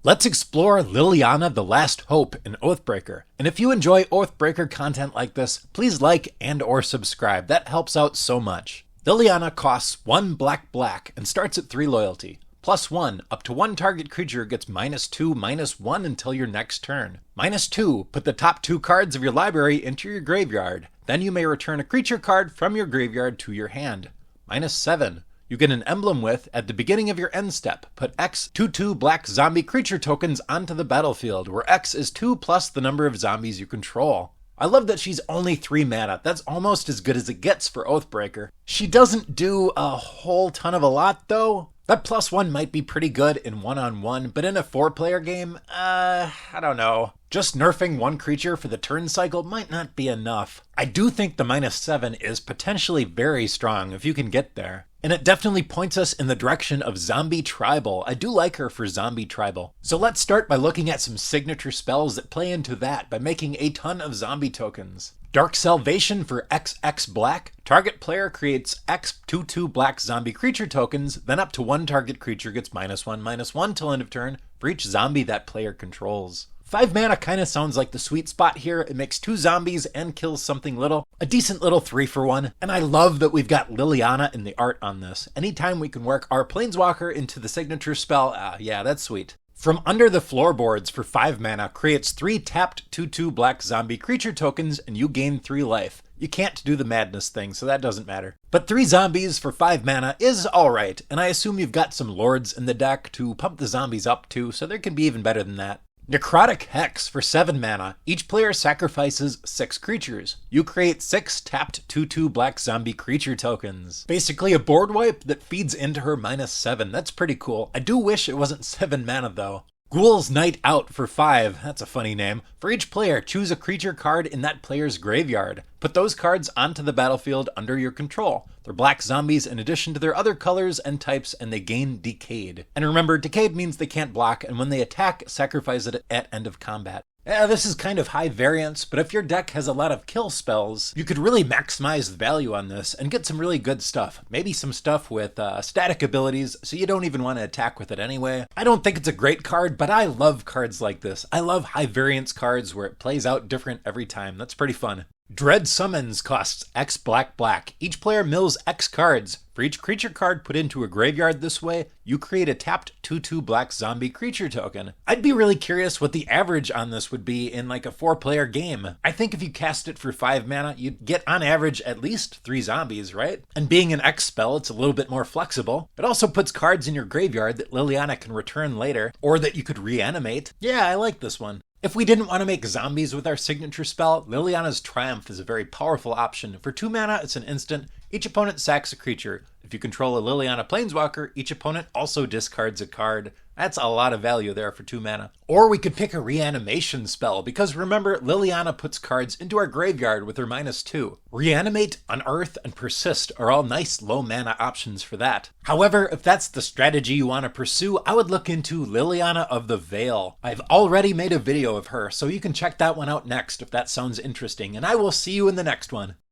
Let's explore Liliana the Last Hope in Oathbreaker. And if you enjoy Oathbreaker content like this, please like and or subscribe. That helps out so much. Liliana costs 1 black and starts at 3 loyalty. +1, up to 1 target creature gets -2, -1 until your next turn. -2, put the top 2 cards of your library into your graveyard. Then you may return a creature card from your graveyard to your hand. -7, you get an emblem with, at the beginning of your end step, put X 2/2 black zombie creature tokens onto the battlefield, where X is 2 plus the number of zombies you control. I love that she's only 3 mana. That's almost as good as it gets for Oathbreaker. She doesn't do a whole ton of a lot though. That +1 might be pretty good in 1-on-1, but in a 4-player game, I don't know. Just nerfing 1 creature for the turn cycle might not be enough. I do think the -7 is potentially very strong if you can get there. And it definitely points us in the direction of Zombie Tribal. I do like her for Zombie Tribal. So let's start by looking at some signature spells that play into that by making a ton of zombie tokens. Dark Salvation for XX black. Target player creates X 2/2 black zombie creature tokens, then up to 1 target creature gets -1/-1 till end of turn for each zombie that player controls. 5 mana kinda sounds like the sweet spot here. It makes 2 zombies and kills something little. A decent little 3-for-1. And I love that we've got Liliana in the art on this. Anytime we can work our Planeswalker into the signature spell, yeah, that's sweet. From Under the Floorboards for 5 mana creates 3 tapped 2/2 black zombie creature tokens and you gain 3 life. You can't do the madness thing, so that doesn't matter. But 3 zombies for 5 mana is alright, and I assume you've got some lords in the deck to pump the zombies up to, so there can be even better than that. Necrotic Hex for 7 mana. Each player sacrifices 6 creatures. You create 6 tapped 2/2 black zombie creature tokens. Basically a board wipe that feeds into her -7. That's pretty cool. I do wish it wasn't 7 mana though. Ghoul's Night Out for 5, that's a funny name. For each player, choose a creature card in that player's graveyard. Put those cards onto the battlefield under your control. They're black zombies in addition to their other colors and types, and they gain Decayed. And remember, Decayed means they can't block, and when they attack, sacrifice it at end of combat. This is kind of high variance, but if your deck has a lot of kill spells, you could really maximize the value on this and get some really good stuff. Maybe some stuff with static abilities, so you don't even want to attack with it anyway. I don't think it's a great card, but I love cards like this. I love high variance cards where it plays out different every time. That's pretty fun. Dread Summons costs X black. Each player mills X cards. For each creature card put into a graveyard this way, you create a tapped 2/2 black zombie creature token. I'd be really curious what the average on this would be in like a 4-player game. I think if you cast it for 5 mana, you'd get on average at least 3 zombies, right? And being an X spell, it's a little bit more flexible. It also puts cards in your graveyard that Liliana can return later, or that you could reanimate. Yeah, I like this one. If we didn't want to make zombies with our signature spell, Liliana's Triumph is a very powerful option. For 2 mana, it's an instant. Each opponent sacks a creature. If you control a Liliana Planeswalker, each opponent also discards a card. That's a lot of value there for 2 mana. Or we could pick a reanimation spell, because remember, Liliana puts cards into our graveyard with her -2. Reanimate, Unearth, and Persist are all nice low mana options for that. However, if that's the strategy you want to pursue, I would look into Liliana of the Veil. I've already made a video of her, so you can check that one out next if that sounds interesting, and I will see you in the next one.